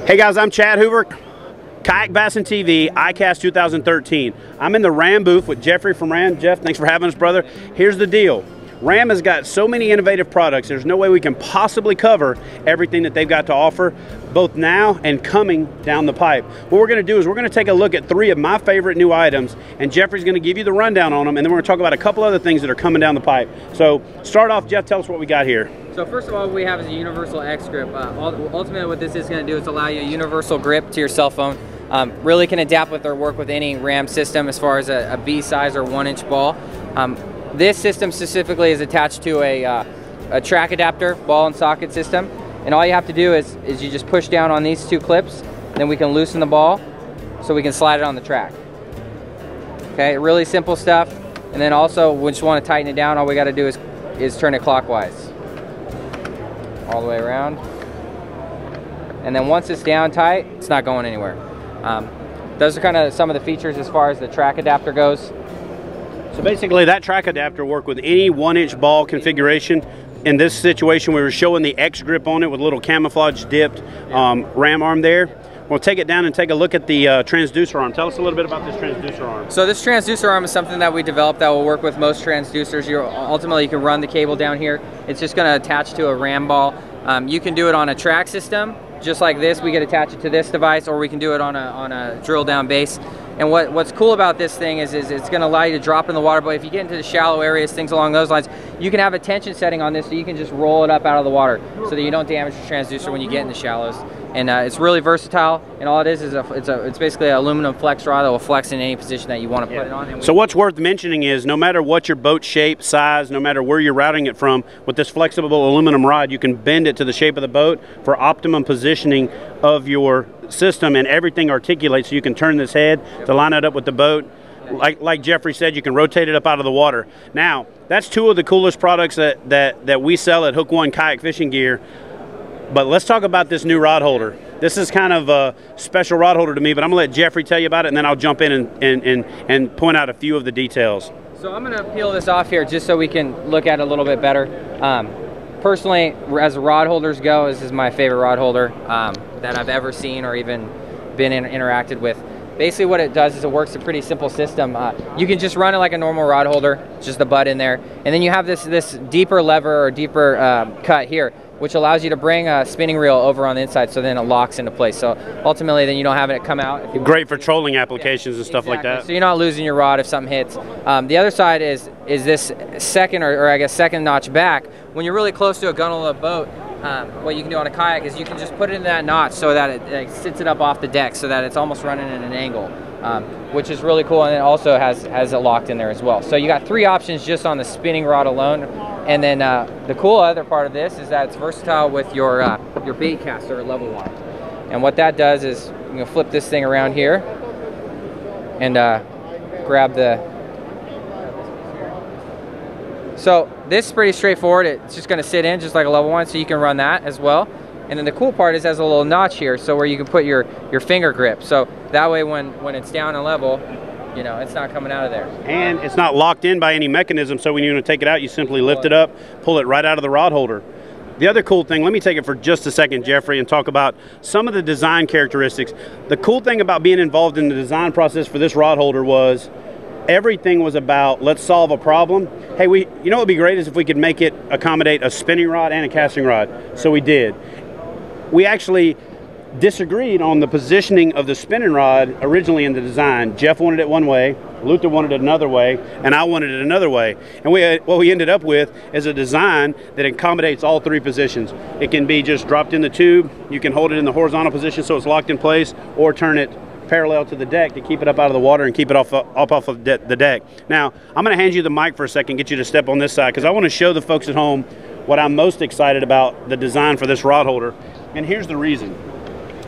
Hey guys, I'm Chad Hoover, Kayak Bassin TV, iCast 2013. I'm in the Ram booth with Jeffrey from Ram. Jeff, thanks for having us, brother. Here's the deal. Ram has got so many innovative products, there's no way we can possibly cover everything that they've got to offer, both now and coming down the pipe. What we're going to do is we're going to take a look at 3 of my favorite new items, and Jeffrey's going to give you the rundown on them, and then we're going to talk about a couple other things that are coming down the pipe. So start off, Jeff, tell us what we got here. So first of all, what we have is a universal X grip. Ultimately what this is going to do is allow you a universal grip to your cell phone. Really can adapt with or work with any Ram system as far as a B size or 1-inch ball. This system specifically is attached to a track adapter ball and socket system, and all you have to do is you just push down on these 2 clips, then we can loosen the ball so we can slide it on the track. Okay, really simple stuff. And then also we just want to tighten it down. All we got to do is turn it clockwise all the way around, and then once it's down tight, it's not going anywhere. Those are kind of some of the features as far as the track adapter goes. So basically that track adapter work with any 1-inch ball configuration. In this situation we were showing the X grip on it with a little camouflage dipped ram arm there. We'll take it down and take a look at the transducer arm. Tell us a little bit about this transducer arm. So this transducer arm is something that we developed that will work with most transducers. Ultimately you can run the cable down here. It's just going to attach to a ram ball. You can do it on a track system, just like this. We can attach it to this device, or we can do it on a drill down base. And what's cool about this thing is it's going to allow you to drop in the water, but if you get into the shallow areas, things along those lines, you can have a tension setting on this so you can just roll it up out of the water so that you don't damage your transducer when you get in the shallows. And it's really versatile, and all it is it's basically an aluminum flex rod that will flex in any position that you want to put it on. So what's worth mentioning is no matter what your boat shape, size, no matter where you're routing it from, with this flexible aluminum rod, you can bend it to the shape of the boat for optimum positioning of your system, and everything articulates so you can turn this head to line it up with the boat. Like Jeffrey said, you can rotate it up out of the water. Now, that's 2 of the coolest products that we sell at Hook One Kayak Fishing Gear. But let's talk about this new rod holder. This is kind of a special rod holder to me, but I'm going to let Jeffrey tell you about it, and then I'll jump in and point out a few of the details. So I'm going to peel this off here just so we can look at it a little bit better. Personally, as rod holders go, this is my favorite rod holder that I've ever seen or even been interacted with. Basically what it does is it works a pretty simple system. You can just run it like a normal rod holder, just the butt in there, and then you have this deeper lever or deeper cut here, which allows you to bring a spinning reel over on the inside, so then it locks into place. So ultimately then you don't have it come out. Great for trolling applications and stuff like that. So you're not losing your rod if something hits. The other side is this second or I guess second notch back. When you're really close to a gunnel of a boat, what you can do on a kayak is you can just put it in that notch so that it sits it up off the deck so that it's almost running at an angle, which is really cool, and it also has it locked in there as well. So you got 3 options just on the spinning rod alone. And then the cool other part of this is that it's versatile with your bait caster at level 1. And what that does is you can flip this thing around here and grab the. So this is pretty straightforward. It's just going to sit in just like a level 1, so you can run that as well. And then the cool part is it has a little notch here, so where you can put your finger grip. So that way when it's down and level, you know, it's not coming out of there. And it's not locked in by any mechanism, so when you want to take it out, you simply lift it up, pull it right out of the rod holder. The other cool thing, let me take it for just a second, Jeffrey, and talk about some of the design characteristics. The cool thing about being involved in the design process for this rod holder was everything was about, let's solve a problem. Hey, you know what would be great is if we could make it accommodate a spinning rod and a casting rod. So we did. We actually disagreed on the positioning of the spinning rod originally in the design. Jeff wanted it one way, Luther wanted it another way, and I wanted it another way. And what we ended up with is a design that accommodates all 3 positions. It can be just dropped in the tube, you can hold it in the horizontal position so it's locked in place, or turn it parallel to the deck to keep it up out of the water and keep it off of the deck. Now, I'm going to hand you the mic for a second, get you to step on this side, because I want to show the folks at home what I'm most excited about the design for this rod holder. And here's the reason.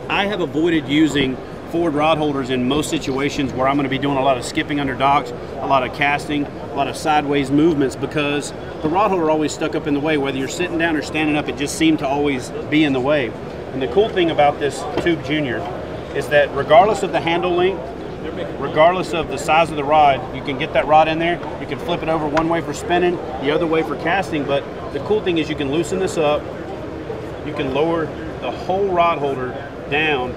I have avoided using forward rod holders in most situations where I'm going to be doing a lot of skipping under docks, a lot of casting, a lot of sideways movements, because the rod holder always stuck up in the way. Whether you're sitting down or standing up, it just seemed to always be in the way. And the cool thing about this Tube Junior is that regardless of the handle length, regardless of the size of the rod, you can get that rod in there. You can flip it over one way for spinning, the other way for casting, but the cool thing is you can loosen this up, you can lower the whole rod holder down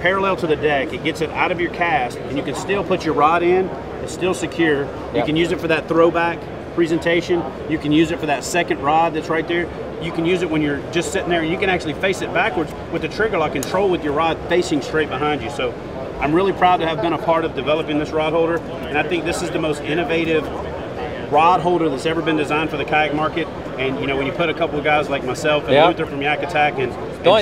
parallel to the deck. It gets it out of your cast, and you can still put your rod in. It's still secure. You can use it for that throwback presentation. You can use it for that second rod that's right there. You can use it when you're just sitting there. You can actually face it backwards with the trigger lock control with your rod facing straight behind you. So I'm really proud to have been a part of developing this rod holder, and I think this is the most innovative rod holder that's ever been designed for the kayak market. And you know, when you put a couple of guys like myself and Luther from Yak Attack, and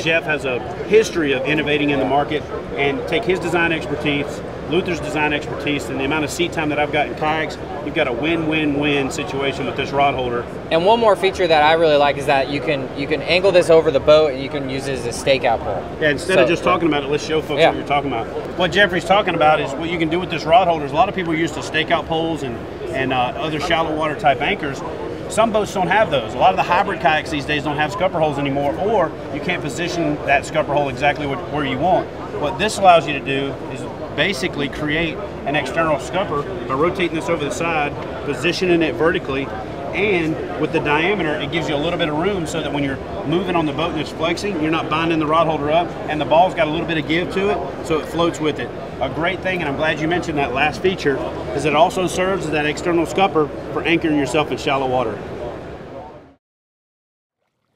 Jeff has a history of innovating in the market, and take his design expertise, Luther's design expertise, and the amount of seat time that I've got in kayaks, you've got a win-win-win situation with this rod holder. And one more feature that I really like is that you can angle this over the boat, and you can use it as a stakeout pole. Yeah, instead of just talking about it, let's show folks what you're talking about. What Jeffrey's talking about is what you can do with this rod holder. A lot of people are used to stakeout poles and other shallow water type anchors. Some boats don't have those. A lot of the hybrid kayaks these days don't have scupper holes anymore, or you can't position that scupper hole exactly where you want. What this allows you to do is basically create an external scupper by rotating this over the side, positioning it vertically, and with the diameter, it gives you a little bit of room so that when you're moving on the boat and it's flexing, you're not binding the rod holder up, and the ball's got a little bit of give to it, so it floats with it. A great thing, and I'm glad you mentioned that last feature, is it also serves as that external scupper for anchoring yourself in shallow water.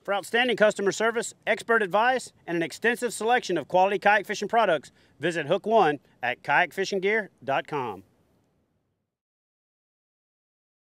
For outstanding customer service, expert advice, and an extensive selection of quality kayak fishing products, visit Hook One at kayakfishinggear.com.